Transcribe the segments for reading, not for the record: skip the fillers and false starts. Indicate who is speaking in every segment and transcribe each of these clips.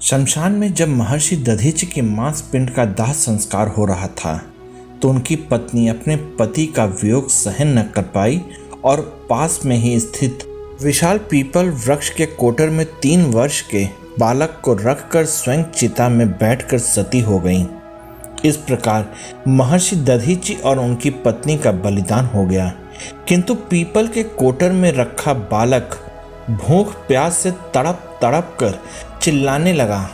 Speaker 1: शमशान में जब महर्षि दधीचि के मांस पिंड का दाह संस्कार हो रहा था तो उनकी पत्नी अपने पति का वियोग सहन न कर पाई और पास में ही स्थित विशाल पीपल वृक्ष के कोटर में 3 वर्ष के बालक को रखकर स्वयं चिता में बैठकर सती हो गईं। इस प्रकार महर्षि दधीचि और उनकी पत्नी का बलिदान हो गया। किंतु पीपल के कोटर में रखा बालक भूख प्यास से तड़प तड़प कर चिल्लाने लगा।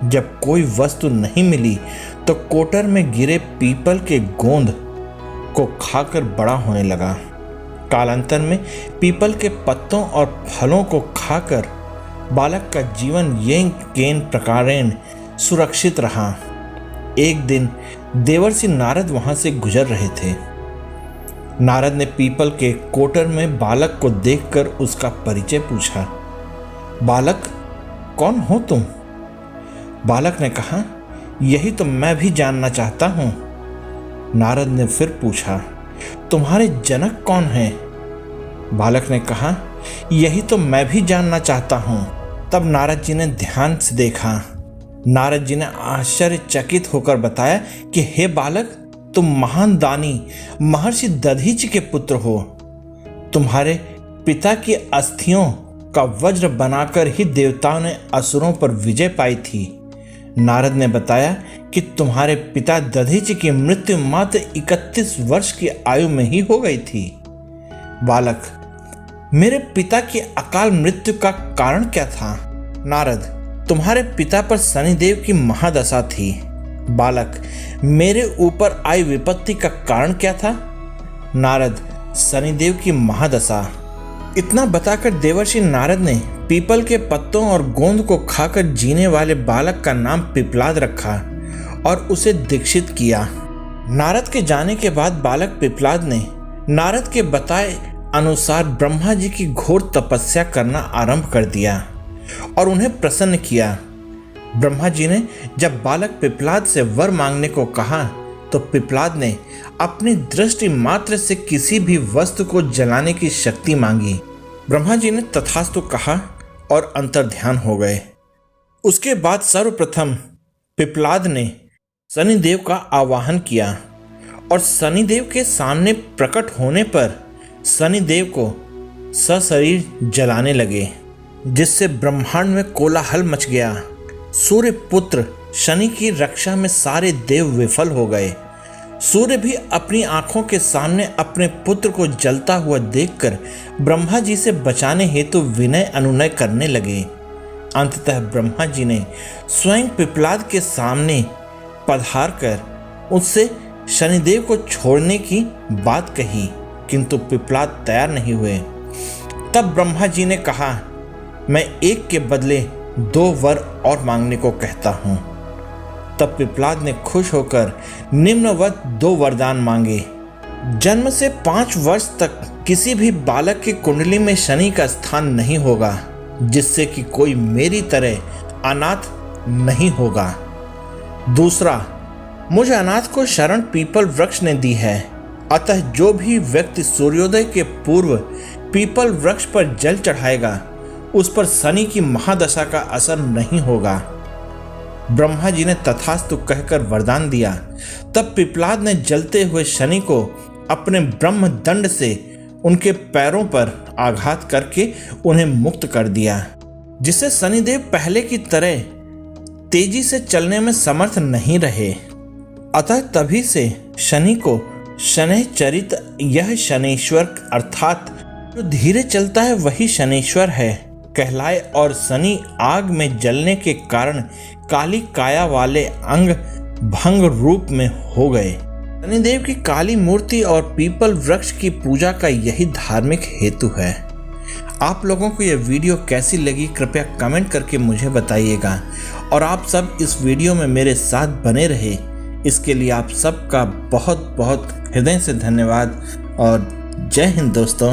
Speaker 1: जब कोई वस्तु नहीं मिली तो कोटर में गिरे पीपल के गोंद को खाकर बड़ा होने लगा। कालांतर में पीपल के पत्तों और फलों को खाकर बालक का जीवन येन प्रकारेण सुरक्षित रहा। एक दिन देवर्षि नारद वहां से गुजर रहे थे। नारद ने पीपल के कोटर में बालक को देखकर उसका परिचय पूछा। बालक, कौन हो तुम? बालक ने कहा, यही तो मैं भी जानना चाहता हूं। नारद ने फिर पूछा, तुम्हारे जनक कौन हैं? बालक ने कहा, यही तो मैं भी जानना चाहता हूं। तब नारद जी ने ध्यान से देखा। नारद जी ने आश्चर्यचकित होकर बताया कि हे बालक, तुम महान दानी महर्षि दधीचि के पुत्र हो। तुम्हारे पिता की अस्थियों का वज्र बनाकर ही देवताओं ने असुरों पर विजय पाई थी। नारद ने बताया कि तुम्हारे पिता दधीचि की मृत्यु मात्र 31 वर्ष की आयु में ही हो गई थी। बालक, मेरे पिता की अकाल मृत्यु का कारण क्या था? नारद, तुम्हारे पिता पर शनिदेव की महादशा थी। बालक, मेरे ऊपर आई विपत्ति का कारण क्या था? नारद, शनिदेव की महादशा। इतना बताकर देवर्षि नारद ने पीपल के पत्तों और गोंद को खाकर जीने वाले बालक का नाम पिपलाद रखा और उसे दीक्षित किया। नारद के जाने के बाद बालक पिपलाद ने नारद के बताए अनुसार ब्रह्मा जी की घोर तपस्या करना आरंभ कर दिया और उन्हें प्रसन्न किया। ब्रह्मा जी ने जब बालक पिपलाद से वर मांगने को कहा तो पिपलाद ने अपनी दृष्टि मात्र से किसी भी वस्तु को जलाने की शक्ति मांगी। ब्रह्मा जी ने तथास्तु कहा और अंतर्ध्यान हो गए। उसके बाद सर्वप्रथम पिपलाद ने शनिदेव का आवाहन किया और शनिदेव के सामने प्रकट होने पर शनिदेव को सशरीर जलाने लगे, जिससे ब्रह्मांड में कोलाहल मच गया। सूर्य पुत्र शनि की रक्षा में सारे देव विफल हो गए। सूर्य भी अपनी आंखों के सामने अपने पुत्र को जलता हुआ देखकर ब्रह्मा जी से बचाने हेतु विनय अनुनय करने लगे। अंततः ब्रह्मा जी ने स्वयं पिपलाद के सामने पधार कर उससे शनिदेव को छोड़ने की बात कही, किंतु पिपलाद तैयार नहीं हुए। तब ब्रह्मा जी ने कहा, मैं एक के बदले 2 वर और मांगने को कहता हूं। तब पिपलाद ने खुश होकर निम्नवत 2 वरदान मांगे। जन्म से 5 वर्ष तक किसी भी बालक की कुंडली में शनि का स्थान नहीं होगा, जिससे कि कोई मेरी तरह अनाथ नहीं होगा। दूसरा, मुझ अनाथ को शरण पीपल वृक्ष ने दी है, अतः जो भी व्यक्ति सूर्योदय के पूर्व पीपल वृक्ष पर जल चढ़ाएगा उस पर शनि की महादशा का असर नहीं होगा। ब्रह्मा जी ने तथास्तु कहकर वरदान दिया। तब पिपलाद ने जलते हुए शनि को अपने ब्रह्म दंड से उनके पैरों पर आघात करके उन्हें मुक्त कर दिया, जिससे शनिदेव पहले की तरह तेजी से चलने में समर्थ नहीं रहे। अतः तभी से शनि को शनैश्चरित, यह शनैश्वर अर्थात जो धीरे चलता है वही शनैश्वर है कहलाए, और शनि आग में जलने के कारण काली काया वाले अंग भंग रूप में हो गए। शनिदेव की काली मूर्ति और पीपल वृक्ष की पूजा का यही धार्मिक हेतु है। आप लोगों को यह वीडियो कैसी लगी कृपया कमेंट करके मुझे बताइएगा, और आप सब इस वीडियो में मेरे साथ बने रहे इसके लिए आप सबका बहुत बहुत हृदय से धन्यवाद और जय हिंद दोस्तों।